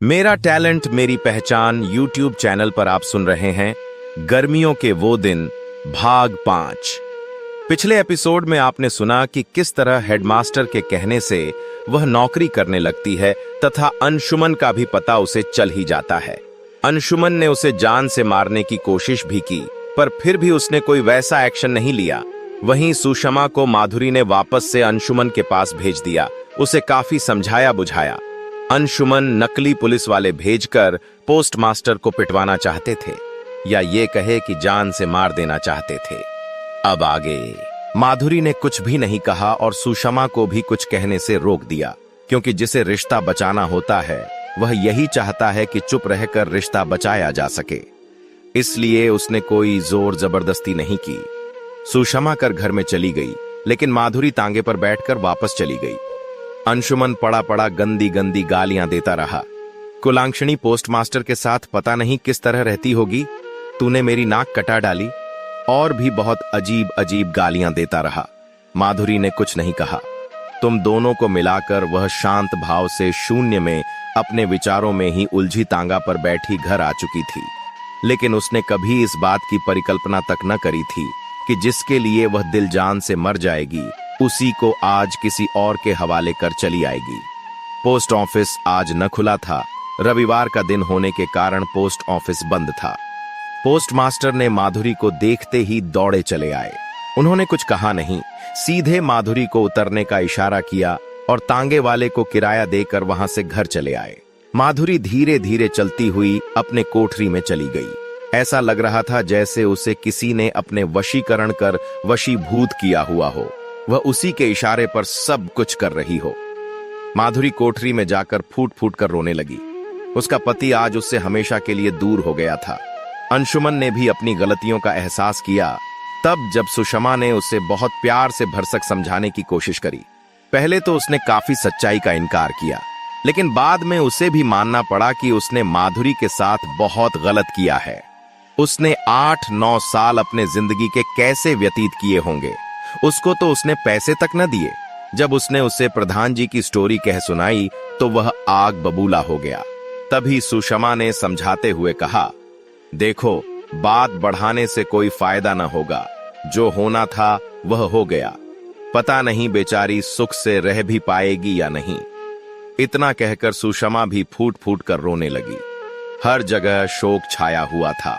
मेरा टैलेंट मेरी पहचान यूट्यूब चैनल पर आप सुन रहे हैं गर्मियों के वो दिन भाग 5। पिछले एपिसोड में आपने सुना कि किस तरह हेडमास्टर के कहने से वह नौकरी करने लगती है तथा अंशुमन का भी पता उसे चल ही जाता है। अंशुमन ने उसे जान से मारने की कोशिश भी की, पर फिर भी उसने कोई वैसा एक्शन नहीं लिया। वहीं सुषमा को माधुरी ने वापस से अंशुमन के पास भेज दिया। उसे काफी समझाया बुझाया। अंशुमन नकली पुलिस वाले भेजकर पोस्टमास्टर को पिटवाना चाहते थे, या ये कहे कि जान से मार देना चाहते थे। अब आगे माधुरी ने कुछ भी नहीं कहा और सुषमा को भी कुछ कहने से रोक दिया, क्योंकि जिसे रिश्ता बचाना होता है वह यही चाहता है कि चुप रहकर रिश्ता बचाया जा सके। इसलिए उसने कोई जोर जबरदस्ती नहीं की। सुषमा कर घर में चली गई, लेकिन माधुरी तांगे पर बैठकर वापस चली गई। अंशुमन पड़ा पड़ा गंदी गंदी गालियां देता रहा। कुलांक्षणी पोस्टमास्टर के साथ पता नहीं किस तरह रहती होगी, तूने मेरी नाक कटा डाली, और भी बहुत अजीब अजीब गालियां देता रहा। माधुरी ने कुछ नहीं कहा। तुम दोनों को मिलाकर वह शांत भाव से शून्य में अपने विचारों में ही उलझी तांगा पर बैठी घर आ चुकी थी। लेकिन उसने कभी इस बात की परिकल्पना तक न करी थी कि जिसके लिए वह दिल जान से मर जाएगी उसी को आज किसी और के हवाले कर चली आएगी। पोस्ट ऑफिस आज न खुला था। रविवार का दिन होने के कारण पोस्ट ऑफिस बंद था। पोस्टमास्टर ने माधुरी को देखते ही दौड़े चले आए। उन्होंने कुछ कहा नहीं, सीधे माधुरी को उतरने का इशारा किया और तांगे वाले को किराया देकर वहां से घर चले आए। माधुरी धीरे धीरे चलती हुई अपने कोठरी में चली गई। ऐसा लग रहा था जैसे उसे किसी ने अपने वशीकरण कर वशीभूत किया हुआ हो। वह उसी के इशारे पर सब कुछ कर रही हो। माधुरी कोठरी में जाकर फूट फूट कर रोने लगी। उसका पति आज उससे हमेशा के लिए दूर हो गया था। अंशुमन ने भी अपनी गलतियों का एहसास किया तब जब सुषमा ने उसे बहुत प्यार से भरसक समझाने की कोशिश करी। पहले तो उसने काफी सच्चाई का इनकार किया, लेकिन बाद में उसे भी मानना पड़ा कि उसने माधुरी के साथ बहुत गलत किया है। उसने 8-9 साल अपने जिंदगी के कैसे व्यतीत किए होंगे। उसको तो उसने पैसे तक न दिए। जब उसने उसे प्रधान जी की स्टोरी कह सुनाई तो वह आग बबूला हो गया। तभी सुषमा ने समझाते हुए कहा, देखो, बात बढ़ाने से कोई फायदा न होगा। जो होना था वह हो गया। पता नहीं बेचारी सुख से रह भी पाएगी या नहीं। इतना कहकर सुषमा भी फूट फूट कर रोने लगी। हर जगह शोक छाया हुआ था।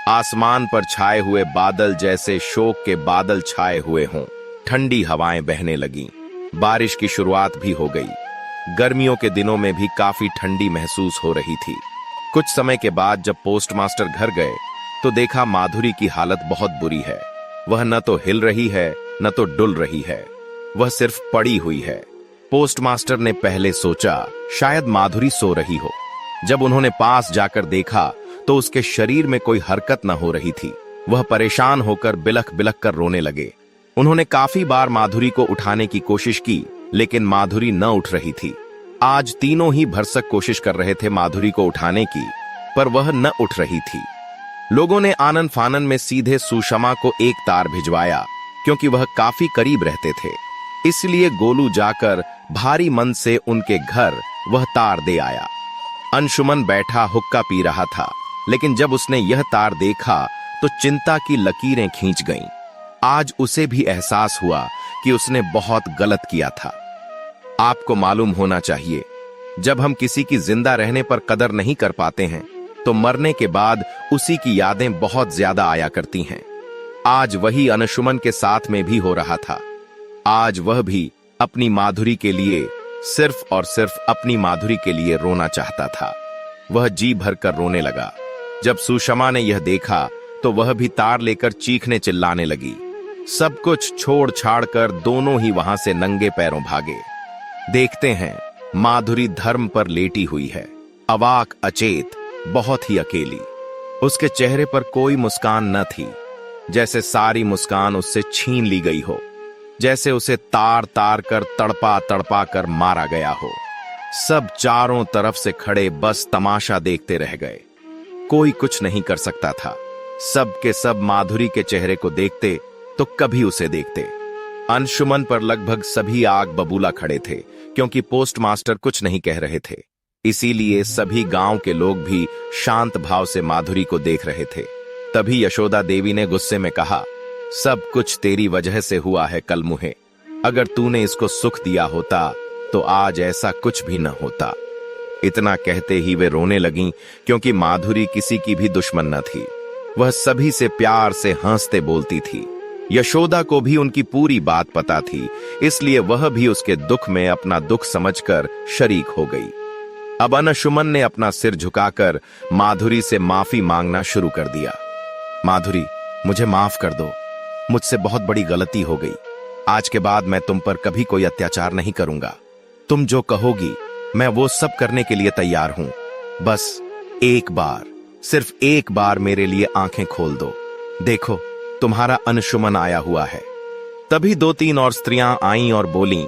आसमान पर छाए हुए बादल जैसे शोक के बादल छाए हुए हों। ठंडी हवाएं बहने लगीं। बारिश की शुरुआत भी हो गई। गर्मियों के दिनों में भी काफी ठंडी महसूस हो रही थी। कुछ समय के बाद जब पोस्टमास्टर घर गए तो देखा माधुरी की हालत बहुत बुरी है। वह न तो हिल रही है न तो डुल रही है। वह सिर्फ पड़ी हुई है। पोस्टमास्टर ने पहले सोचा शायद माधुरी सो रही हो। जब उन्होंने पास जाकर देखा तो उसके शरीर में कोई हरकत न हो रही थी। वह परेशान होकर बिलख बिलख कर रोने लगे। उन्होंने काफी बार माधुरी को उठाने की कोशिश की, लेकिन माधुरी न उठ रही थी। आज तीनों ही भरसक कोशिश कर रहे थे माधुरी को उठाने की, पर वह न उठ रही थी। लोगों ने आनन फानन में सीधे सुषमा को एक तार भिजवाया, क्योंकि वह काफी करीब रहते थे। इसलिए गोलू जाकर भारी मन से उनके घर वह तार दे आया। अंशुमन बैठा हुक्का पी रहा था, लेकिन जब उसने यह तार देखा तो चिंता की लकीरें खींच गईं। आज उसे भी एहसास हुआ कि उसने बहुत गलत किया था। आपको मालूम होना चाहिए, जब हम किसी की जिंदा रहने पर कदर नहीं कर पाते हैं तो मरने के बाद उसी की यादें बहुत ज्यादा आया करती हैं। आज वही अंशुमन के साथ में भी हो रहा था। आज वह भी अपनी माधुरी के लिए, सिर्फ और सिर्फ अपनी माधुरी के लिए रोना चाहता था। वह जी भर कर रोने लगा। जब सुषमा ने यह देखा तो वह भी तार लेकर चीखने चिल्लाने लगी। सब कुछ छोड़ छाड़ कर दोनों ही वहां से नंगे पैरों भागे। देखते हैं, माधुरी धर्म पर लेटी हुई है, अवाक, अचेत, बहुत ही अकेली। उसके चेहरे पर कोई मुस्कान न थी, जैसे सारी मुस्कान उससे छीन ली गई हो, जैसे उसे तार तार कर तड़पा तड़पा कर मारा गया हो। सब चारों तरफ से खड़े बस तमाशा देखते रह गए। कोई कुछ नहीं कर सकता था। सब के सब माधुरी के चेहरे को देखते तो कभी उसे देखते। अंशुमन पर लगभग सभी आग बबूला खड़े थे, क्योंकि पोस्टमास्टर कुछ नहीं कह रहे थे। इसीलिए सभी गांव के लोग भी शांत भाव से माधुरी को देख रहे थे। तभी यशोदा देवी ने गुस्से में कहा, सब कुछ तेरी वजह से हुआ है कलमुहे। अगर तूने इसको सुख दिया होता तो आज ऐसा कुछ भी न होता। इतना कहते ही वे रोने लगीं, क्योंकि माधुरी किसी की भी दुश्मन न थी। वह सभी से प्यार से हंसते बोलती थी। यशोदा को भी उनकी पूरी बात पता थी, इसलिए वह भी उसके दुख में अपना दुख समझकर शरीक हो गई। अब अंशुमन ने अपना सिर झुकाकर माधुरी से माफी मांगना शुरू कर दिया। माधुरी, मुझे माफ कर दो, मुझसे बहुत बड़ी गलती हो गई। आज के बाद मैं तुम पर कभी कोई अत्याचार नहीं करूंगा। तुम जो कहोगी मैं वो सब करने के लिए तैयार हूं। बस एक बार, सिर्फ एक बार मेरे लिए आंखें खोल दो। देखो, तुम्हारा अंशुमन आया हुआ है। तभी 2-3 और स्त्रियां आईं और बोलीं,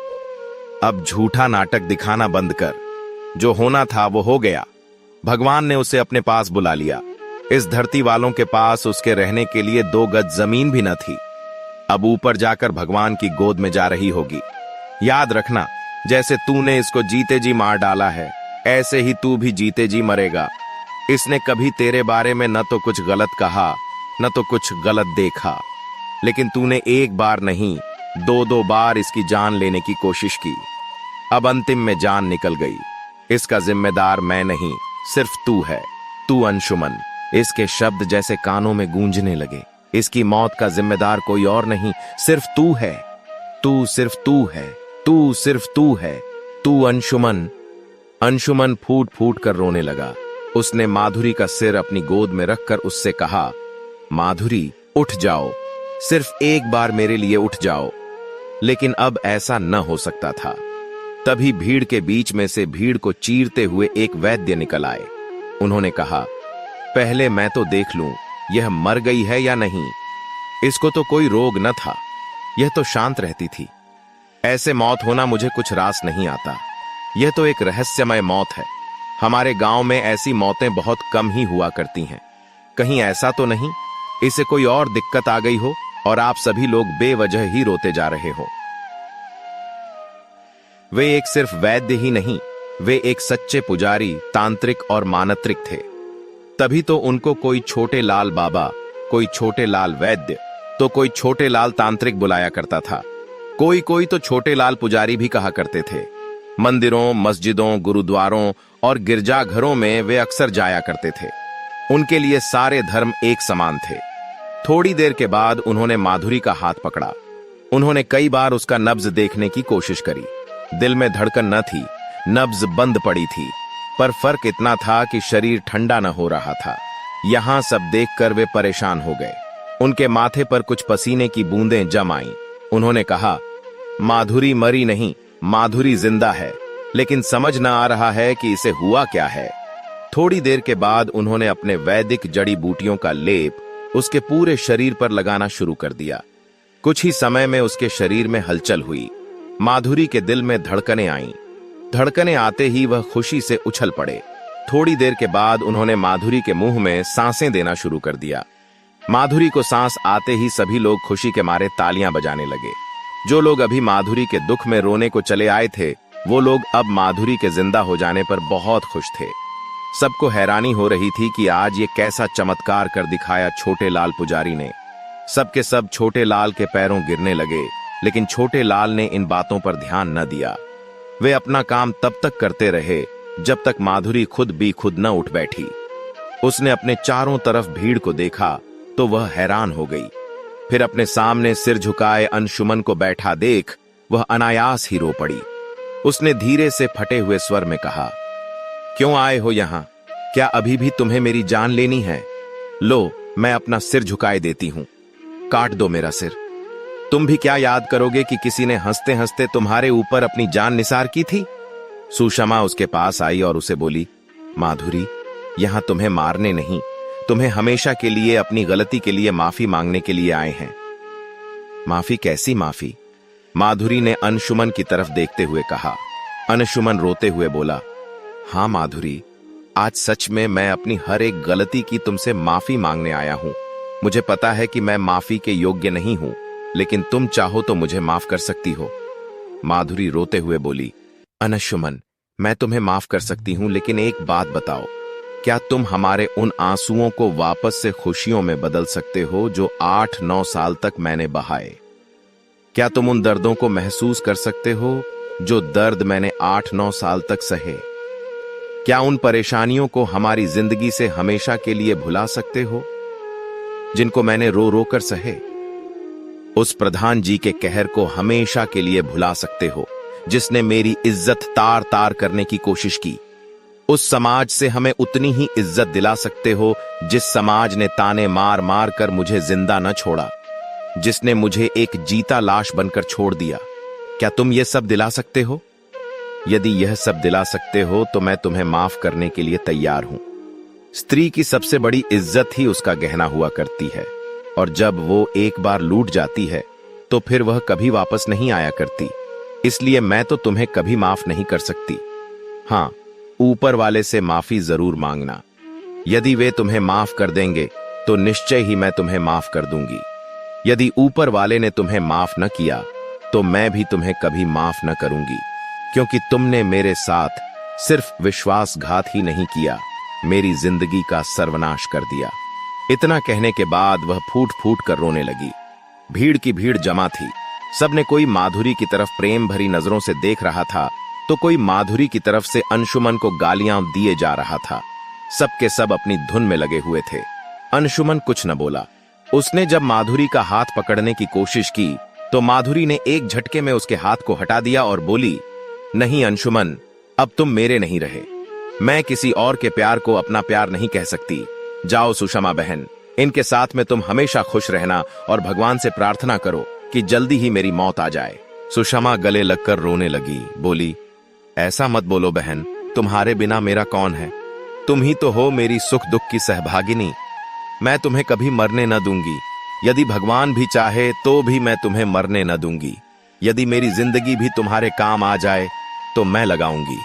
अब झूठा नाटक दिखाना बंद कर। जो होना था वो हो गया। भगवान ने उसे अपने पास बुला लिया। इस धरती वालों के पास उसके रहने के लिए 2 गज जमीन भी न थी। अब ऊपर जाकर भगवान की गोद में जा रही होगी। याद रखना, जैसे तूने इसको जीते जी मार डाला है, ऐसे ही तू भी जीते जी मरेगा। इसने कभी तेरे बारे में न तो कुछ गलत कहा, न तो कुछ गलत देखा, लेकिन तूने एक बार नहीं 2-2 बार इसकी जान लेने की कोशिश की। अब अंतिम में जान निकल गई। इसका जिम्मेदार मैं नहीं, सिर्फ तू है, तू अंशुमन। इसके शब्द जैसे कानों में गूंजने लगे। इसकी मौत का जिम्मेदार कोई और नहीं, सिर्फ तू है। तू, सिर्फ तू है, तू, सिर्फ तू है, तू अंशुमन। अंशुमन फूट फूट कर रोने लगा। उसने माधुरी का सिर अपनी गोद में रखकर उससे कहा, माधुरी, उठ जाओ, सिर्फ एक बार मेरे लिए उठ जाओ। लेकिन अब ऐसा न हो सकता था। तभी भीड़ के बीच में से भीड़ को चीरते हुए एक वैद्य निकल आए। उन्होंने कहा, पहले मैं तो देख लूं यह मर गई है या नहीं। इसको तो कोई रोग न था, यह तो शांत रहती थी। ऐसे मौत होना मुझे कुछ रास नहीं आता। यह तो एक रहस्यमय मौत है। हमारे गांव में ऐसी मौतें बहुत कम ही हुआ करती हैं। कहीं ऐसा तो नहीं इसे कोई और दिक्कत आ गई हो और आप सभी लोग बेवजह ही रोते जा रहे हो। वे एक सिर्फ वैद्य ही नहीं, वे एक सच्चे पुजारी, तांत्रिक और मानत्रिक थे। तभी तो उनको कोई छोटे लाल बाबा, कोई छोटे लाल वैद्य, तो कोई छोटे लाल तांत्रिक बुलाया करता था। कोई कोई तो छोटे लाल पुजारी भी कहा करते थे। मंदिरों, मस्जिदों, गुरुद्वारों और गिरजाघरों में वे अक्सर जाया करते थे। उनके लिए सारे धर्म एक समान थे। थोड़ी देर के बाद उन्होंने माधुरी का हाथ पकड़ा। उन्होंने कई बार उसका नब्ज देखने की कोशिश करी। दिल में धड़कन न थी, नब्ज बंद पड़ी थी, पर फर्क इतना था कि शरीर ठंडा न हो रहा था। यहां सब देखकर वे परेशान हो गए। उनके माथे पर कुछ पसीने की बूंदें जम आईं। उन्होंने कहा, माधुरी मरी नहीं, माधुरी जिंदा है, लेकिन समझ न आ रहा है कि इसे हुआ क्या है। थोड़ी देर के बाद उन्होंने अपने वैदिक जड़ी बूटियों का लेप उसके पूरे शरीर पर लगाना शुरू कर दिया। कुछ ही समय में उसके शरीर में हलचल हुई। माधुरी के दिल में धड़कनें आईं। धड़कनें आते ही वह खुशी से उछल पड़े। थोड़ी देर के बाद उन्होंने माधुरी के मुंह में सांसें देना शुरू कर दिया। माधुरी को सांस आते ही सभी लोग खुशी के मारे तालियां बजाने लगे। जो लोग अभी माधुरी के दुख में रोने को चले आए थे, वो लोग अब माधुरी के जिंदा हो जाने पर बहुत खुश थे। सबको हैरानी हो रही थी कि आज ये कैसा चमत्कार कर दिखाया छोटे लाल पुजारी ने। सबके सब छोटे लाल के पैरों गिरने लगे, लेकिन छोटे लाल ने इन बातों पर ध्यान न दिया। वे अपना काम तब तक करते रहे जब तक माधुरी खुद भी खुद न उठ बैठी। उसने अपने चारों तरफ भीड़ को देखा तो वह हैरान हो गई। फिर अपने सामने सिर झुकाए अंशुमन को बैठा देख वह अनायास ही रो पड़ी। उसने धीरे से फटे हुए स्वर में कहा, क्यों आए हो यहां? क्या अभी भी तुम्हें मेरी जान लेनी है? लो, मैं अपना सिर झुकाए देती हूं, काट दो मेरा सिर। तुम भी क्या याद करोगे कि किसी ने हंसते हंसते तुम्हारे ऊपर अपनी जान निसार की थी? सुषमा उसके पास आई और उसे बोली, माधुरी, यहां तुम्हें मारने नहीं, तुम्हें हमेशा के लिए अपनी गलती के लिए माफी मांगने के लिए आए हैं। माफी? कैसी माफी? माधुरी ने अंशुमन की तरफ देखते हुए कहा। अंशुमन रोते हुए बोला, हाँ माधुरी, आज सच में मैं अपनी हर एक गलती की तुमसे माफी मांगने आया हूं। मुझे पता है कि मैं माफी के योग्य नहीं हूं, लेकिन तुम चाहो तो मुझे माफ कर सकती हो। माधुरी रोते हुए बोली, अंशुमन, मैं तुम्हें माफ कर सकती हूं, लेकिन एक बात बताओ, क्या तुम हमारे उन आंसुओं को वापस से खुशियों में बदल सकते हो जो 8-9 साल तक मैंने बहाए? क्या तुम उन दर्दों को महसूस कर सकते हो जो दर्द मैंने 8-9 साल तक सहे? क्या उन परेशानियों को हमारी जिंदगी से हमेशा के लिए भुला सकते हो जिनको मैंने रो रो कर सहे? उस प्रधान जी के कहर को हमेशा के लिए भुला सकते हो जिसने मेरी इज्जत तार तार करने की कोशिश की? उस समाज से हमें उतनी ही इज्जत दिला सकते हो जिस समाज ने ताने मार मार कर मुझे जिंदा न छोड़ा, जिसने मुझे एक जीता लाश बनकर छोड़ दिया। क्या तुम ये सब दिला सकते हो? यदि यह सब दिला सकते हो तो मैं तुम्हें माफ करने के लिए तैयार हूं। स्त्री की सबसे बड़ी इज्जत ही उसका गहना हुआ करती है, और जब वो एक बार लूट जाती है तो फिर वह कभी वापस नहीं आया करती। इसलिए मैं तो तुम्हें कभी माफ नहीं कर सकती। हां, ऊपर वाले से माफी जरूर मांगना। यदि वे तुम्हें माफ कर देंगे तो निश्चय ही मैं तुम्हें माफ कर दूंगी। यदि ऊपर वाले ने तुम्हें माफ न किया तो मैं भी तुम्हें कभी माफ न करूंगी, क्योंकि तुमने मेरे साथ सिर्फ विश्वासघात ही नहीं किया, मेरी जिंदगी का सर्वनाश कर दिया। इतना कहने के बाद वह फूट फूट कर रोने लगी। भीड़ की भीड़ जमा थी। सबने कोई माधुरी की तरफ प्रेम भरी नजरों से देख रहा था तो कोई माधुरी की तरफ से अंशुमन को गालियां दिए जा रहा था। सबके सब अपनी धुन में लगे हुए थे। अंशुमन कुछ न बोला। उसने जब माधुरी का हाथ पकड़ने की कोशिश की तो माधुरी ने एक झटके में उसके हाथ को हटा दिया और बोली, नहीं अंशुमन, अब तुम मेरे नहीं रहे। मैं किसी और के प्यार को अपना प्यार नहीं कह सकती। जाओ सुषमा बहन, इनके साथ में तुम हमेशा खुश रहना और भगवान से प्रार्थना करो कि जल्दी ही मेरी मौत आ जाए। सुषमा गले लगकर रोने लगी, बोली, ऐसा मत बोलो बहन, तुम्हारे बिना मेरा कौन है? तुम ही तो हो मेरी सुख दुख की सहभागिनी। मैं तुम्हें कभी मरने न दूंगी। यदि भगवान भी चाहे तो भी मैं तुम्हें मरने न दूंगी। यदि मेरी जिंदगी भी तुम्हारे काम आ जाए तो मैं लगाऊंगी।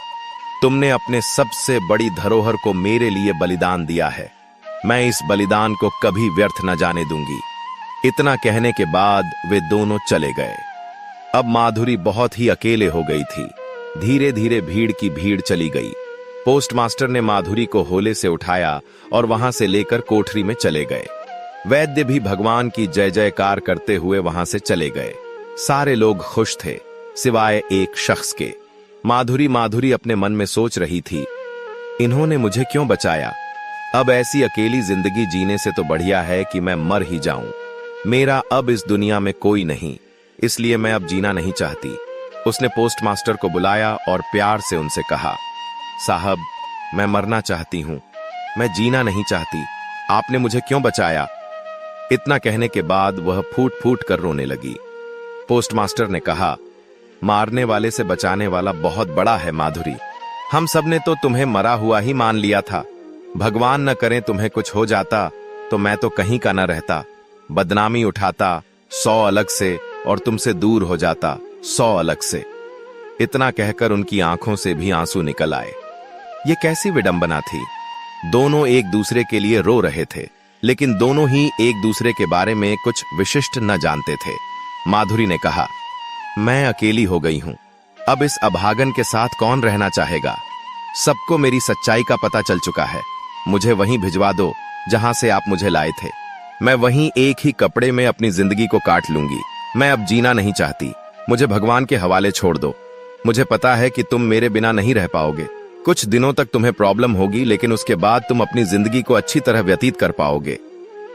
तुमने अपने सबसे बड़ी धरोहर को मेरे लिए बलिदान दिया है। मैं इस बलिदान को कभी व्यर्थ न जाने दूंगी। इतना कहने के बाद वे दोनों चले गए। अब माधुरी बहुत ही अकेले हो गई थी। धीरे धीरे भीड़ की भीड़ चली गई। पोस्टमास्टर ने माधुरी को होले से उठाया और वहां से लेकर कोठरी में चले गए। वैद्य भी भगवान की जय जयकार करते हुए वहां से चले गए। सारे लोग खुश थे सिवाय एक शख्स के। माधुरी अपने मन में सोच रही थी, इन्होंने मुझे क्यों बचाया? अब ऐसी अकेली जिंदगी जीने से तो बढ़िया है कि मैं मर ही जाऊं। मेरा अब इस दुनिया में कोई नहीं, इसलिए मैं अब जीना नहीं चाहती। उसने पोस्टमास्टर को बुलाया और प्यार से उनसे कहा, साहब, मैं मरना चाहती हूं, मैं जीना नहीं चाहती। आपने मुझे क्यों बचाया? इतना कहने के बाद वह फूट फूट कर रोने लगी। पोस्टमास्टर ने कहा, मारने वाले से बचाने वाला बहुत बड़ा है माधुरी। हम सब ने तो तुम्हें मरा हुआ ही मान लिया था। भगवान न करे तुम्हें कुछ हो जाता तो मैं तो कहीं का न रहता। बदनामी उठाता 100 अलग से और तुमसे दूर हो जाता 100 अलग से। इतना कहकर उनकी आंखों से भी आंसू निकल आए। ये कैसी विडंबना थी। दोनों एक दूसरे के लिए रो रहे थे, लेकिन दोनों ही एक दूसरे के बारे में कुछ विशिष्ट न जानते थे। माधुरी ने कहा, मैं अकेली हो गई हूं। अब इस अभागन के साथ कौन रहना चाहेगा? सबको मेरी सच्चाई का पता चल चुका है। मुझे वहीं भिजवा दो जहां से आप मुझे लाए थे। मैं वहीं एक ही कपड़े में अपनी जिंदगी को काट लूंगी। मैं अब जीना नहीं चाहती। मुझे भगवान के हवाले छोड़ दो। मुझे पता है कि तुम मेरे बिना नहीं रह पाओगे। कुछ दिनों तक तुम्हें प्रॉब्लम होगी, लेकिन उसके बाद तुम अपनी जिंदगी को अच्छी तरह व्यतीत कर पाओगे।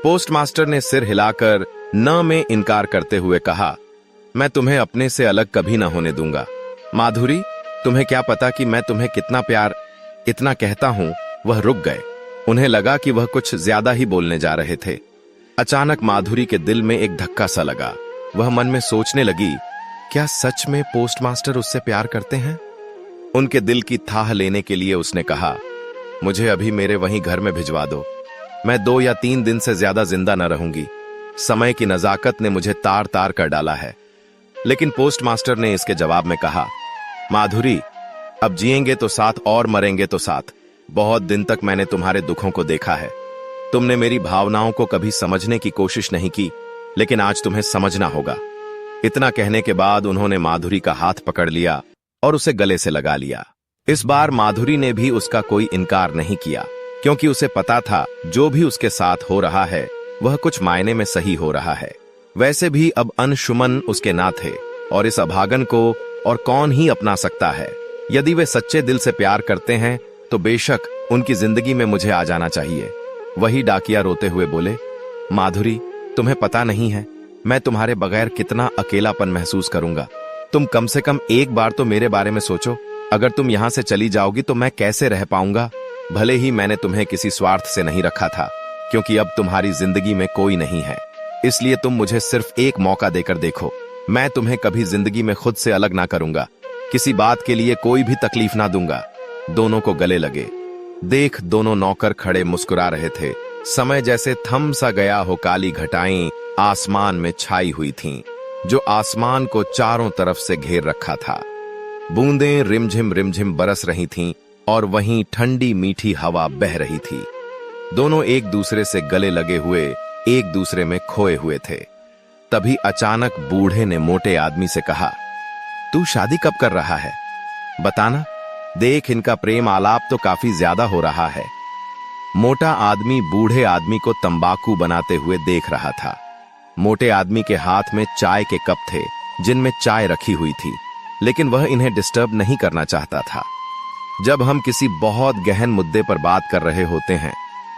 पोस्टमास्टर ने सिर हिलाकर न में इनकार करते हुए कहा, मैं तुम्हें अपने से अलग कभी ना होने दूंगा। माधुरी, तुम्हें क्या पता कि मैं तुम्हें कितना प्यार। इतना कहता हूं वह रुक गए। उन्हें लगा कि वह कुछ ज्यादा ही बोलने जा रहे थे। अचानक माधुरी के दिल में एक धक्का सा लगा। वह मन में सोचने लगी, क्या सच में पोस्टमास्टर उससे प्यार करते हैं? उनके दिल की थाह लेने के लिए उसने कहा, मुझे अभी मेरे वहीं घर में भिजवा दो। मैं 2 या 3 दिन से ज्यादा जिंदा न रहूंगी। समय की नजाकत ने मुझे तार तार कर डाला है। लेकिन पोस्टमास्टर ने इसके जवाब में कहा, माधुरी, अब जिएंगे तो साथ और मरेंगे तो साथ। बहुत दिन तक मैंने तुम्हारे दुखों को देखा है। तुमने मेरी भावनाओं को कभी समझने की कोशिश नहीं की, लेकिन आज तुम्हें समझना होगा। इतना कहने के बाद उन्होंने माधुरी का हाथ पकड़ लिया और उसे गले से लगा लिया। इस बार माधुरी ने भी उसका कोई इनकार नहीं किया, क्योंकि उसे पता था जो भी उसके साथ हो रहा है वह कुछ मायने में सही हो रहा है। वैसे भी अब अंशुमन उसके ना थे, और इस अभागन को और कौन ही अपना सकता है। यदि वे सच्चे दिल से प्यार करते हैं तो बेशक उनकी जिंदगी में मुझे आ जाना चाहिए। वही डाकिया रोते हुए बोले, माधुरी, तुम्हें पता नहीं है मैं तुम्हारे बगैर कितना अकेलापन महसूस करूंगा। तुम कम से कम एक बार तो मेरे बारे में सोचो। अगर तुम यहां से चली जाओगी तो मैं कैसे रह पाऊंगा। भले ही मैंने तुम्हें किसी स्वार्थ से नहीं रखा था, क्योंकि अब तुम्हारी जिंदगी में कोई नहीं है, इसलिए तुम मुझे सिर्फ एक मौका देकर देखो। मैं तुम्हें कभी जिंदगी में खुद से अलग ना करूंगा, किसी बात के लिए कोई भी तकलीफ ना दूंगा। दोनों को गले लगे। देख, दोनों नौकर खड़े मुस्कुरा रहे थे। समय जैसे थम सा गया हो। काली घटाएं आसमान में छाई हुई थीं, जो आसमान को चारों तरफ से घेर रखा था। बूंदें रिमझिम बरस रही थीं और वहीं ठंडी मीठी हवा बह रही थी। दोनों एक दूसरे से गले लगे हुए एक दूसरे में खोए हुए थे। तभी अचानक बूढ़े ने मोटे आदमी से कहा, तू शादी कब कर रहा है, बताना। देख, इनका प्रेम आलाप तो काफी ज्यादा हो रहा है। मोटा आदमी बूढ़े आदमी को तंबाकू बनाते हुए देख रहा था। मोटे आदमी के हाथ में चाय के कप थे, जिनमें चाय रखी हुई थी, लेकिन वह इन्हें डिस्टर्ब नहीं करना चाहता था। जब हम किसी बहुत गहन मुद्दे पर बात कर रहे होते हैं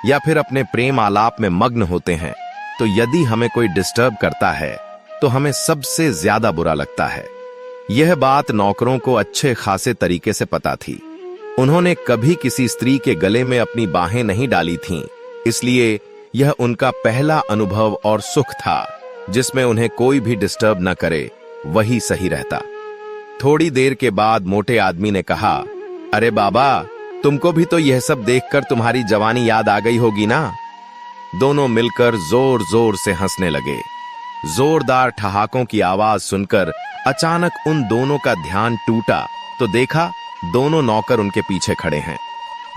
या फिर अपने प्रेम आलाप में मग्न होते हैं, तो यदि हमें कोई डिस्टर्ब करता है तो हमें सबसे ज्यादा बुरा लगता है। यह बात नौकरों को अच्छे खासे तरीके से पता थी। उन्होंने कभी किसी स्त्री के गले में अपनी बाहें नहीं डाली थीं, इसलिए यह उनका पहला अनुभव और सुख था, जिसमें उन्हें कोई भी डिस्टर्ब न करे वही सही रहता। थोड़ी देर के बाद मोटे आदमी ने कहा, अरे बाबा, तुमको भी तो यह सब देखकर तुम्हारी जवानी याद आ गई होगी ना। दोनों मिलकर जोर जोर से हंसने लगे। जोरदार ठहाकों की आवाज सुनकर अचानक उन दोनों का ध्यान टूटा तो देखा दोनों नौकर उनके पीछे खड़े हैं।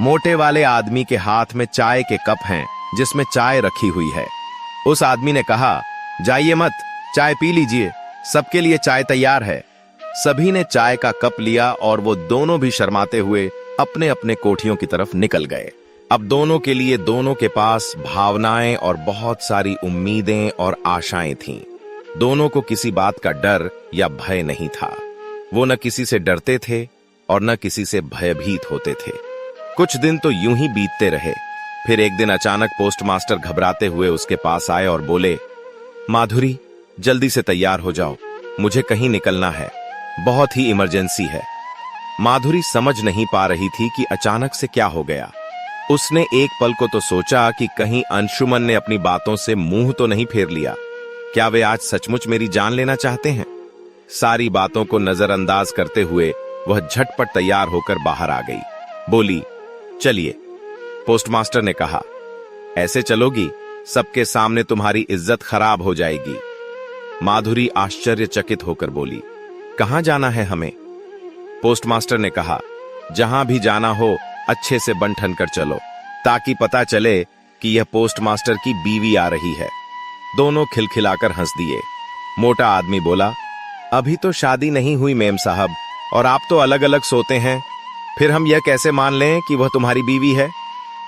मोटे वाले आदमी के हाथ में चाय के कप हैं, जिसमें चाय रखी हुई है। उस आदमी ने कहा, जाइए मत, चाय पी लीजिए, सबके लिए चाय तैयार है। सभी ने चाय का कप लिया और वो दोनों भी शर्माते हुए अपने अपने कोठियों की तरफ निकल गए। अब दोनों के लिए दोनों के पास भावनाएं और बहुत सारी उम्मीदें और आशाएं थीं। दोनों को किसी बात का डर या भय नहीं था। वो न किसी से डरते थे और न किसी से भयभीत होते थे। कुछ दिन तो यूं ही बीतते रहे। फिर एक दिन अचानक पोस्टमास्टर घबराते हुए उसके पास आए और बोले, माधुरी, जल्दी से तैयार हो जाओ, मुझे कहीं निकलना है, बहुत ही इमरजेंसी है। माधुरी समझ नहीं पा रही थी कि अचानक से क्या हो गया। उसने एक पल को तो सोचा कि कहीं अंशुमन ने अपनी बातों से मुंह तो नहीं फेर लिया। क्या वे आज सचमुच मेरी जान लेना चाहते हैं? सारी बातों को नजरअंदाज करते हुए वह झटपट तैयार होकर बाहर आ गई। बोली, चलिए। पोस्टमास्टर ने कहा, ऐसे चलोगी? सबके सामने तुम्हारी इज्जत खराब हो जाएगी। माधुरी आश्चर्यचकित होकर बोली, कहां जाना है हमें? पोस्टमास्टर ने कहा, जहां भी जाना हो अच्छे से बन ठन कर चलो, ताकि पता चले कि यह पोस्टमास्टर की बीवी आ रही है। दोनों खिलखिलाकर हंस दिए। मोटा आदमी बोला, अभी तो शादी नहीं हुई मेम साहब, और आप तो अलग अलग सोते हैं, फिर हम यह कैसे मान लें कि वह तुम्हारी बीवी है?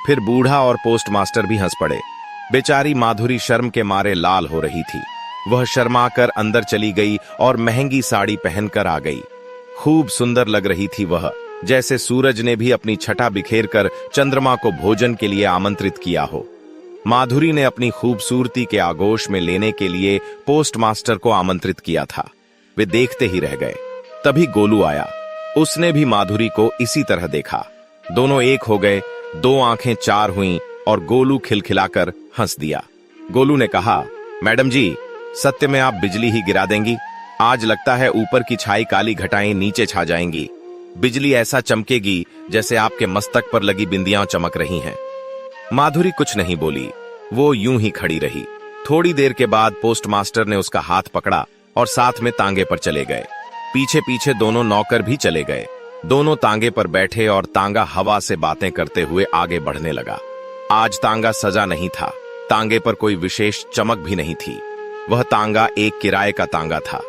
फिर बूढ़ा और पोस्टमास्टर भी हंस पड़े। बेचारी माधुरी शर्म के मारे लाल हो रही थी। वह शर्माकर अंदर चली गई और महंगी साड़ी पहनकर आ गई। खूब सुंदर लग रही थी वह, जैसे सूरज ने भी अपनी छटा बिखेर कर चंद्रमा को भोजन के लिए आमंत्रित किया हो। माधुरी ने अपनी खूबसूरती के आगोश में लेने के लिए पोस्टमास्टर को आमंत्रित किया था। वे देखते ही रह गए। तभी गोलू आया। उसने भी माधुरी को इसी तरह देखा। दोनों एक हो गए, दो आंखें चार हुईं और गोलू खिलखिलाकर हंस दिया। गोलू ने कहा, मैडम जी, सत्य में आप बिजली ही गिरा देंगी। आज लगता है ऊपर की छाई काली घटाएं नीचे छा जाएंगी। बिजली ऐसा चमकेगी जैसे आपके मस्तक पर लगी बिंदियां चमक रही हैं। माधुरी कुछ नहीं बोली, वो यूं ही खड़ी रही। थोड़ी देर के बाद पोस्टमास्टर ने उसका हाथ पकड़ा और साथ में तांगे पर चले गए। पीछे पीछे दोनों नौकर भी चले गए। दोनों तांगे पर बैठे और तांगा हवा से बातें करते हुए आगे बढ़ने लगा। आज तांगा सजा नहीं था। तांगे पर कोई विशेष चमक भी नहीं थी। वह तांगा एक किराए का तांगा था।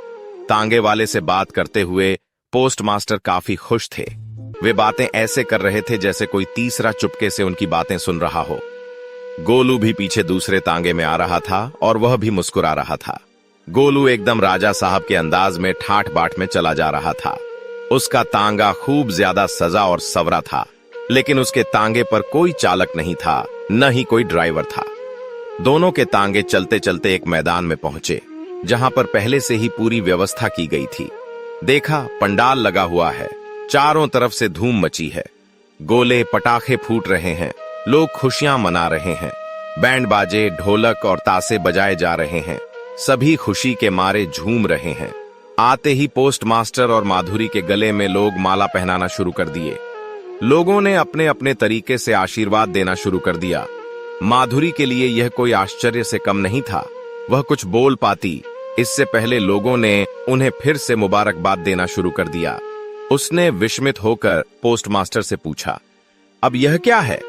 तांगे वाले से बात करते हुए पोस्टमास्टर काफी खुश थे। वे बातें ऐसे कर रहे थे जैसे कोई तीसरा चुपके से उनकी बातें सुन रहा हो। गोलू भी पीछे दूसरे तांगे में आ रहा था और वह भी मुस्कुरा रहा था। गोलू एकदम राजा साहब के अंदाज में ठाठ बाट में चला जा रहा था। उसका तांगा खूब ज्यादा सजा और सवरा था, लेकिन उसके तांगे पर कोई चालक नहीं था, न ही कोई ड्राइवर था। दोनों के तांगे चलते चलते एक मैदान में पहुंचे, जहां पर पहले से ही पूरी व्यवस्था की गई थी। देखा, पंडाल लगा हुआ है, चारों तरफ से धूम मची है, गोले पटाखे फूट रहे हैं, लोग खुशियां मना रहे हैं, बैंड बाजे ढोलक और तासे बजाए जा रहे हैं, सभी खुशी के मारे झूम रहे हैं। आते ही पोस्ट मास्टर और माधुरी के गले में लोग माला पहनाना शुरू कर दिए। लोगों ने अपने अपने तरीके से आशीर्वाद देना शुरू कर दिया। माधुरी के लिए यह कोई आश्चर्य से कम नहीं था। वह कुछ बोल पाती, इससे पहले लोगों ने उन्हें फिर से मुबारकबाद देना शुरू कर दिया। उसने विस्मित होकर पोस्ट मास्टर से पूछा, अब यह क्या है?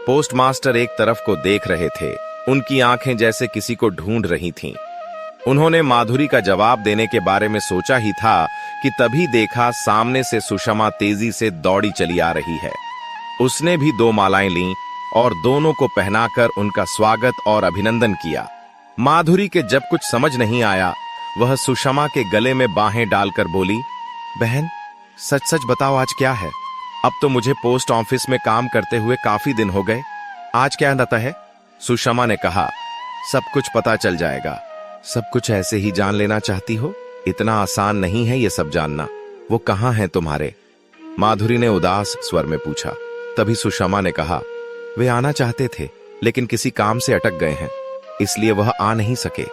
पोस्ट मास्टर एक तरफ को देख रहे थे, उनकी आंखें जैसे किसी को ढूंढ रही थीं। उन्होंने माधुरी का जवाब देने के बारे में सोचा ही था कि तभी देखा सामने से सुषमा तेजी से दौड़ी चली आ रही है। उसने भी 2 मालाएं लीं और दोनों को पहनाकर उनका स्वागत और अभिनंदन किया। माधुरी के जब कुछ समझ नहीं आया, वह सुषमा के गले में बाहें डालकर बोली, बहन सच सच बताओ आज क्या है? अब तो मुझे पोस्ट ऑफिस में काम करते हुए काफी दिन हो गए, आज क्या रहता है? सुषमा ने कहा, सब कुछ पता चल जाएगा। सब कुछ ऐसे ही जान लेना चाहती हो? इतना आसान नहीं है ये सब जानना। वो कहाँ हैं तुम्हारे? माधुरी ने उदास स्वर में पूछा। तभी सुषमा ने कहा, वे आना चाहते थे लेकिन किसी काम से अटक गए हैं, इसलिए वह आ नहीं सके।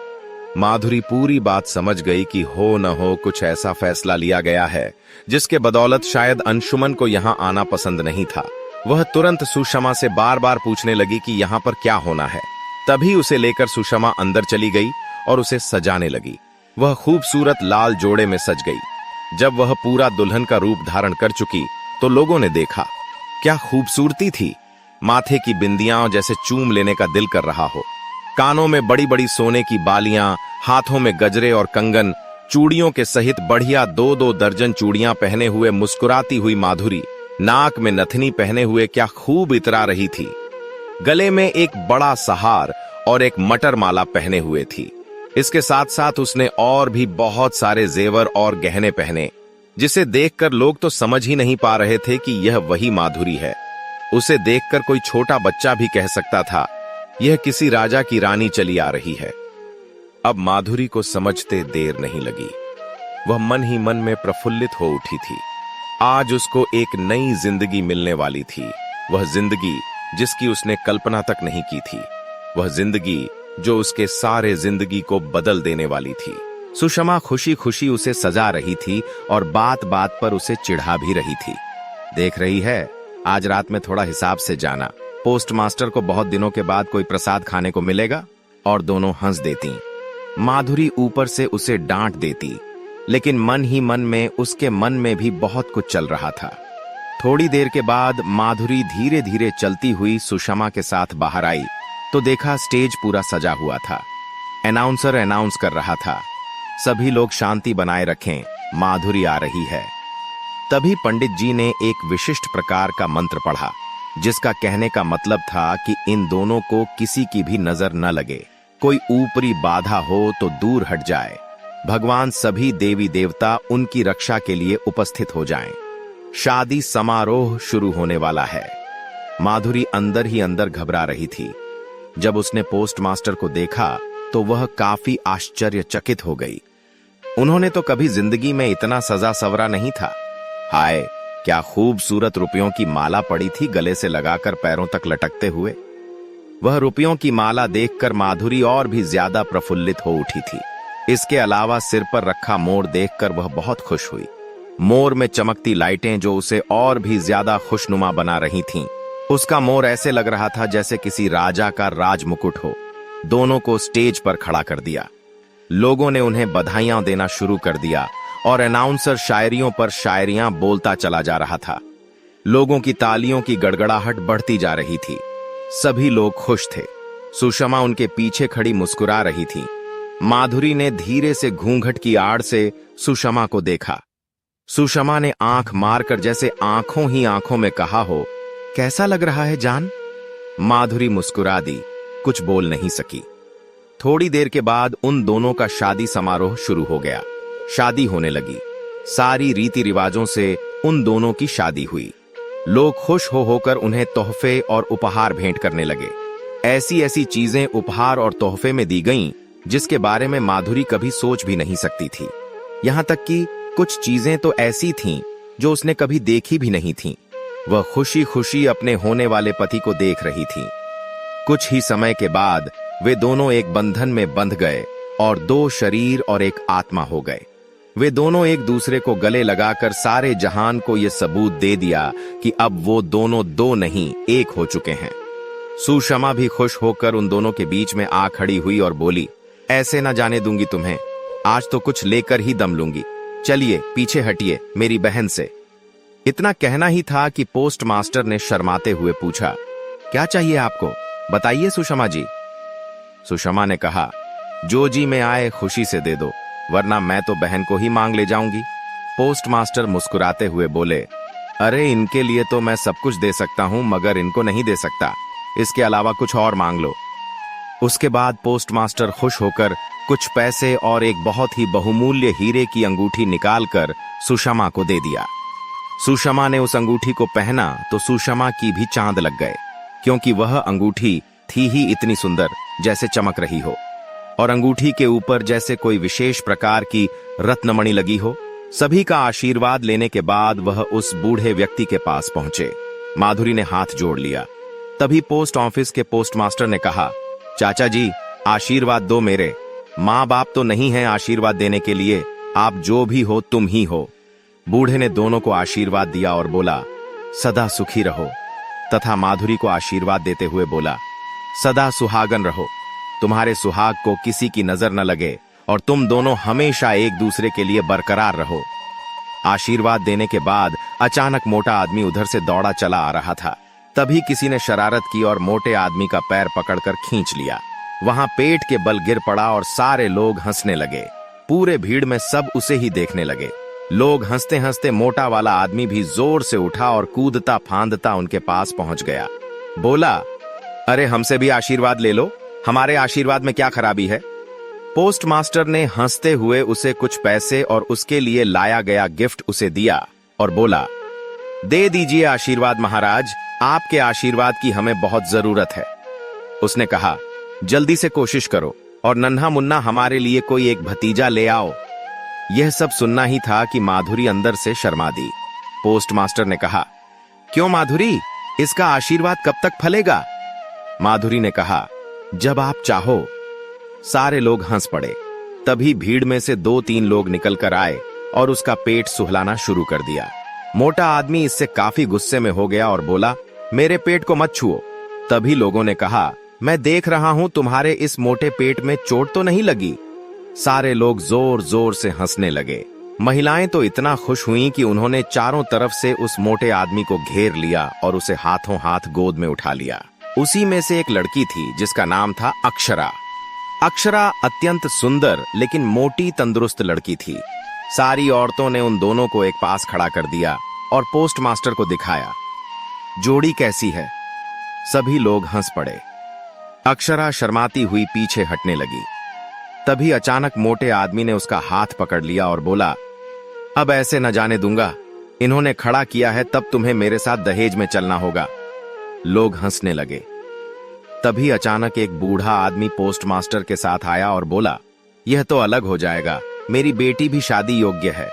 माधुरी पूरी बात समझ गई कि हो न हो कुछ ऐसा फैसला लिया गया है जिसके बदौलत शायद अंशुमन को यहाँ आना पसंद नहीं था। वह तुरंत सुषमा से बार बार पूछने लगी कि यहाँ पर क्या होना है। तभी उसे लेकर सुषमा अंदर चली गई और उसे सजाने लगी। वह खूबसूरत लाल जोड़े में सज गई। जब वह पूरा दुल्हन का रूप धारण कर चुकी तो लोगों ने देखा, क्या खूबसूरती थी। माथे की बिंदियां जैसे चूम लेने का दिल कर रहा हो। कानों में बड़ी बड़ी सोने की बालियां, हाथों में गजरे और कंगन, चूड़ियों के सहित बढ़िया 2-2 दर्जन चूड़ियां पहने हुए मुस्कुराती हुई माधुरी नाक में नथनी पहने हुए क्या खूब इतरा रही थी। गले में एक बड़ा सहार और एक मटर माला पहने हुए थी। इसके साथ साथ उसने और भी बहुत सारे जेवर और गहने पहने, जिसे देखकर लोग तो समझ ही नहीं पा रहे थे कि यह वही माधुरी है। उसे देखकर कोई छोटा बच्चा भी कह सकता था, यह किसी राजा की रानी चली आ रही है। अब माधुरी को समझते देर नहीं लगी। वह मन ही मन में प्रफुल्लित हो उठी थी। आज उसको एक नई जिंदगी मिलने वाली थी। वह जिंदगी जिसकी उसने कल्पना तक नहीं की थी। वह जिंदगी जो उसके सारे जिंदगी को बदल देने वाली थी। सुषमा खुशी खुशी उसे सजा रही थी और बात बात पर उसे चिढ़ा भी रही थी। देख रही है, आज रात में थोड़ा हिसाब से जाना। पोस्ट मास्टर को बहुत दिनों के बाद कोई प्रसाद खाने को मिलेगा। और दोनों हंस देती। माधुरी ऊपर से उसे डांट देती, लेकिन मन ही मन में उसके मन में भी बहुत कुछ चल रहा था। थोड़ी देर के बाद माधुरी धीरे धीरे चलती हुई सुषमा के साथ बाहर आई तो देखा स्टेज पूरा सजा हुआ था। अनाउंसर अनाउंस कर रहा था, सभी लोग शांति बनाए रखें, माधुरी आ रही है। तभी पंडित जी ने एक विशिष्ट प्रकार का मंत्र पढ़ा, जिसका कहने का मतलब था कि इन दोनों को किसी की भी नजर न लगे, कोई ऊपरी बाधा हो तो दूर हट जाए, भगवान सभी देवी देवता उनकी रक्षा के लिए उपस्थित हो जाएं। शादी समारोह शुरू होने वाला है। माधुरी अंदर ही अंदर घबरा रही थी। जब उसने पोस्ट मास्टर को देखा तो वह काफी आश्चर्यचकित हो गई। उन्होंने तो कभी जिंदगी में इतना सजा सवरा नहीं था। हाय, क्या खूबसूरत रुपयों की माला पड़ी थी गले से लगाकर पैरों तक लटकते हुए। वह रुपयों की माला देखकर माधुरी और भी ज्यादा प्रफुल्लित हो उठी थी। इसके अलावा सिर पर रखा मोर देखकर वह बहुत खुश हुई। मोर में चमकती लाइटें जो उसे और भी ज्यादा खुशनुमा बना रही थीं। उसका मोर ऐसे लग रहा था जैसे किसी राजा का राज मुकुट हो। दोनों को स्टेज पर खड़ा कर दिया। लोगों ने उन्हें बधाइयां देना शुरू कर दिया और अनाउंसर शायरियों पर शायरियां बोलता चला जा रहा था। लोगों की तालियों की गड़गड़ाहट बढ़ती जा रही थी। सभी लोग खुश थे। सुषमा उनके पीछे खड़ी मुस्कुरा रही थी। माधुरी ने धीरे से घूंघट की आड़ से सुषमा को देखा। सुषमा ने आंख मारकर जैसे आंखों ही आंखों में कहा हो, कैसा लग रहा है जान? माधुरी मुस्कुरा दी, कुछ बोल नहीं सकी। थोड़ी देर के बाद उन दोनों का शादी समारोह शुरू हो गया। शादी होने लगी। सारी रीति रिवाजों से उन दोनों की शादी हुई। लोग खुश हो होकर उन्हें तोहफे और उपहार भेंट करने लगे। ऐसी ऐसी चीजें उपहार और तोहफे में दी गईं जिसके बारे में माधुरी कभी सोच भी नहीं सकती थी। यहां तक कि कुछ चीजें तो ऐसी थीं जो उसने कभी देखी भी नहीं थीं। वह खुशी खुशी अपने होने वाले पति को देख रही थी। कुछ ही समय के बाद वे दोनों एक बंधन में बंध गए और दो शरीर और एक आत्मा हो गए। वे दोनों एक दूसरे को गले लगाकर सारे जहान को यह सबूत दे दिया कि अब वो दोनों दो नहीं एक हो चुके हैं। सुषमा भी खुश होकर उन दोनों के बीच में आ खड़ी हुई और बोली, ऐसे ना जाने दूंगी तुम्हें, आज तो कुछ लेकर ही दम लूंगी। चलिए पीछे हटिए मेरी बहन से। इतना कहना ही था कि पोस्ट मास्टर ने शर्माते हुए पूछा, क्या चाहिए आपको, बताइए सुषमा जी। सुषमा ने कहा, जो जी में आए खुशी से दे दो, वरना मैं तो बहन को ही मांग ले जाऊंगी। पोस्ट मास्टर मुस्कुराते हुए बोले, अरे इनके लिए तो मैं सब कुछ दे सकता हूं, मगर इनको नहीं दे सकता। इसके अलावा कुछ और मांग लो। उसके बाद पोस्ट मास्टर खुश होकर कुछ पैसे और एक बहुत ही बहुमूल्य हीरे की अंगूठी निकालकर सुषमा को दे दिया। सुषमा ने उस अंगूठी को पहना तो सुषमा की भी चांद लग गए, क्योंकि वह अंगूठी थी ही इतनी सुंदर जैसे चमक रही हो, और अंगूठी के ऊपर जैसे कोई विशेष प्रकार की रत्नमणि लगी हो। सभी का आशीर्वाद लेने के बाद वह उस बूढ़े व्यक्ति के पास पहुंचे। माधुरी ने हाथ जोड़ लिया। तभी पोस्ट ऑफिस के पोस्टमास्टर ने कहा, चाचा जी आशीर्वाद दो मेरे। माँ बाप तो नहीं है आशीर्वाद देने के लिए, आप जो भी हो तुम ही हो। बूढ़े ने दोनों को आशीर्वाद दिया और बोला, सदा सुखी रहो, तथा माधुरी को आशीर्वाद देते हुए बोला, सदा सुहागन रहो, तुम्हारे सुहाग को किसी की नजर न लगे और तुम दोनों हमेशा एक दूसरे के लिए बरकरार रहो। आशीर्वाद देने के बाद अचानक मोटा आदमी उधर से दौड़ा चला आ रहा था। तभी किसी ने शरारत की और मोटे आदमी का पैर पकड़कर खींच लिया। वहां पेट के बल गिर पड़ा और सारे लोग हंसने लगे। पूरे भीड़ में सब उसे ही देखने लगे। लोग हंसते हंसते मोटा वाला आदमी भी जोर से उठा और कूदता फांदता उनके पास पहुंच गया। बोला, अरे हमसे भी आशीर्वाद ले लो, हमारे आशीर्वाद में क्या खराबी है। पोस्ट मास्टर ने हंसते हुए उसे कुछ पैसे और उसके लिए लाया गया गिफ्ट उसे दिया और बोला, दे दीजिए आशीर्वाद महाराज, आपके आशीर्वाद की हमें बहुत जरूरत है। उसने कहा, जल्दी से कोशिश करो और नन्हा मुन्ना हमारे लिए कोई एक भतीजा ले आओ। यह सब सुनना ही था कि माधुरी अंदर से शर्मा दी। पोस्ट मास्टर ने कहा, क्यों माधुरी, इसका आशीर्वाद कब तक फलेगा? माधुरी ने कहा, जब आप चाहो। सारे लोग हंस पड़े। तभी भीड़ में से 2-3 लोग निकलकर आए और उसका पेट सुहलाना शुरू कर दिया। मोटा आदमी इससे काफी गुस्से में हो गया और बोला, मेरे पेट को मत छुओ। तभी लोगों ने कहा, मैं देख रहा हूं तुम्हारे इस मोटे पेट में चोट तो नहीं लगी। सारे लोग जोर जोर से हंसने लगे। महिलाएं तो इतना खुश हुईं कि उन्होंने चारों तरफ से उस मोटे आदमी को घेर लिया और उसे हाथों हाथ गोद में उठा लिया। उसी में से एक लड़की थी जिसका नाम था अक्षरा। अक्षरा अत्यंत सुंदर लेकिन मोटी तंदुरुस्त लड़की थी। सारी औरतों ने उन दोनों को एक पास खड़ा कर दिया और पोस्ट मास्टर को दिखाया। जोड़ी कैसी है? सभी लोग हंस पड़े। अक्षरा शर्माती हुई पीछे हटने लगी। तभी अचानक मोटे आदमी ने उसका हाथ पकड़ लिया और बोला, अब ऐसे न जाने दूंगा, इन्होंने खड़ा किया है तब तुम्हें मेरे साथ दहेज में चलना होगा। लोग हंसने लगे। तभी अचानक एक बूढ़ा आदमी पोस्ट मास्टर के साथ आया और बोला, यह तो अलग हो जाएगा, मेरी बेटी भी शादी योग्य है,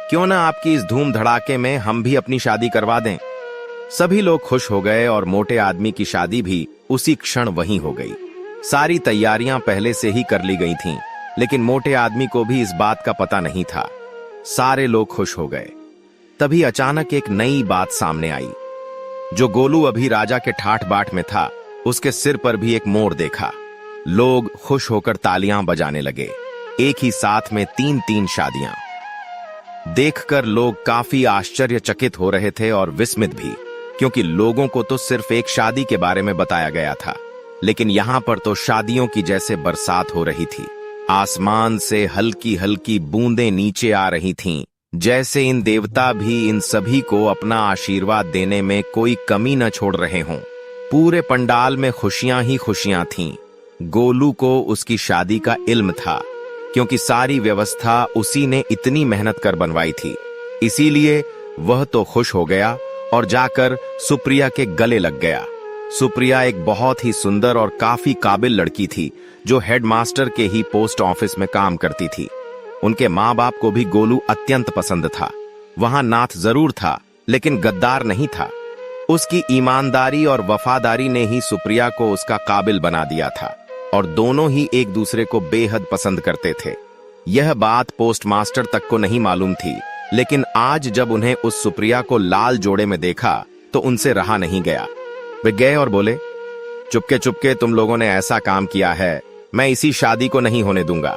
क्यों ना आपकी इस धूम धड़ाके में हम भी अपनी शादी करवा दें। सभी लोग खुश हो गए और मोटे आदमी की शादी भी उसी क्षण वहीं हो गई। सारी तैयारियां पहले से ही कर ली गई थीं, लेकिन मोटे आदमी को भी इस बात का पता नहीं था। सारे लोग खुश हो गए। तभी अचानक एक नई बात सामने आई। जो गोलू अभी राजा के ठाठ बाट में था, उसके सिर पर भी एक मोर देखा। लोग खुश होकर तालियां बजाने लगे। एक ही साथ में 3-3 शादियां देखकर लोग काफी आश्चर्यचकित हो रहे थे और विस्मित भी, क्योंकि लोगों को तो सिर्फ एक शादी के बारे में बताया गया था, लेकिन यहां पर तो शादियों की जैसे बरसात हो रही थी। आसमान से हल्की हल्की बूंदें नीचे आ रही थीं जैसे इन देवता भी इन सभी को अपना आशीर्वाद देने में कोई कमी न छोड़ रहे हों। पूरे पंडाल में खुशियां ही खुशियां थीं। गोलू को उसकी शादी का इल्म था, क्योंकि सारी व्यवस्था उसी ने इतनी मेहनत कर बनवाई थी। इसीलिए वह तो खुश हो गया और जाकर सुप्रिया के गले लग गया। सुप्रिया एक बहुत ही सुंदर और काफी काबिल लड़की थी, जो हेडमास्टर के ही पोस्ट ऑफिस में काम करती थी। उनके माँ बाप को भी गोलू अत्यंत पसंद था। वहां नाथ जरूर था, लेकिन गद्दार नहीं था। उसकी ईमानदारी और वफादारी ने ही सुप्रिया को उसका काबिल बना दिया था, और दोनों ही एक दूसरे को बेहद पसंद करते थे। यह बात पोस्टमास्टर तक को नहीं मालूम थी, लेकिन आज जब उन्हें उस सुप्रिया को लाल जोड़े में देखा तो उनसे रहा नहीं गया। वे गए और बोले, चुपके चुपके तुम लोगों ने ऐसा काम किया है, मैं इसी शादी को नहीं होने दूंगा।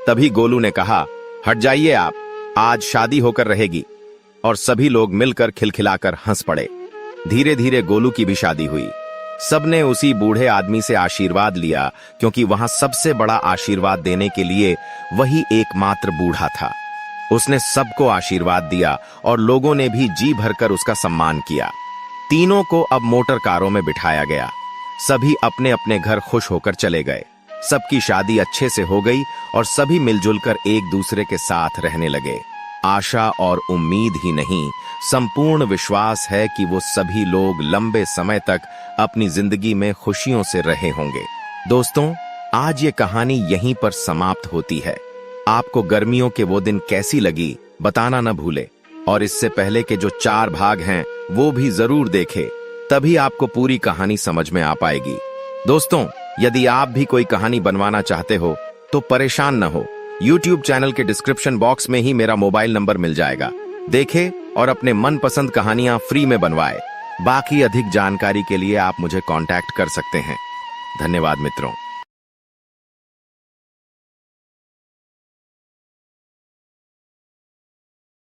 तभी गोलू ने कहा, हट जाइए आप, आज शादी होकर रहेगी। और सभी लोग मिलकर खिलखिलाकर हंस पड़े। धीरे धीरे गोलू की भी शादी हुई। सबने उसी बूढ़े आदमी से आशीर्वाद लिया, क्योंकि वहां सबसे बड़ा आशीर्वाद देने के लिए वही एकमात्र बूढ़ा था। उसने सबको आशीर्वाद दिया और लोगों ने भी जी भरकर उसका सम्मान किया। तीनों को अब मोटर कारों में बिठाया गया। सभी अपने अपने घर खुश होकर चले गए। सबकी शादी अच्छे से हो गई और सभी मिलजुल कर एक दूसरे के साथ रहने लगे। आशा और उम्मीद ही नहीं, संपूर्ण विश्वास है कि वो सभी लोग लंबे समय तक अपनी जिंदगी में खुशियों से रहे होंगे। दोस्तों, आज ये कहानी यहीं पर समाप्त होती है। आपको गर्मियों के वो दिन कैसी लगी बताना न भूले, और इससे पहले के जो 4 भाग हैं वो भी जरूर देखें, तभी आपको पूरी कहानी समझ में आ पाएगी। दोस्तों, यदि आप भी कोई कहानी बनवाना चाहते हो तो परेशान न हो, YouTube चैनल के डिस्क्रिप्शन बॉक्स में ही मेरा मोबाइल नंबर मिल जाएगा। देखें और अपने मनपसंद कहानियां फ्री में बनवाएं। बाकी अधिक जानकारी के लिए आप मुझे कांटेक्ट कर सकते हैं। धन्यवाद मित्रों।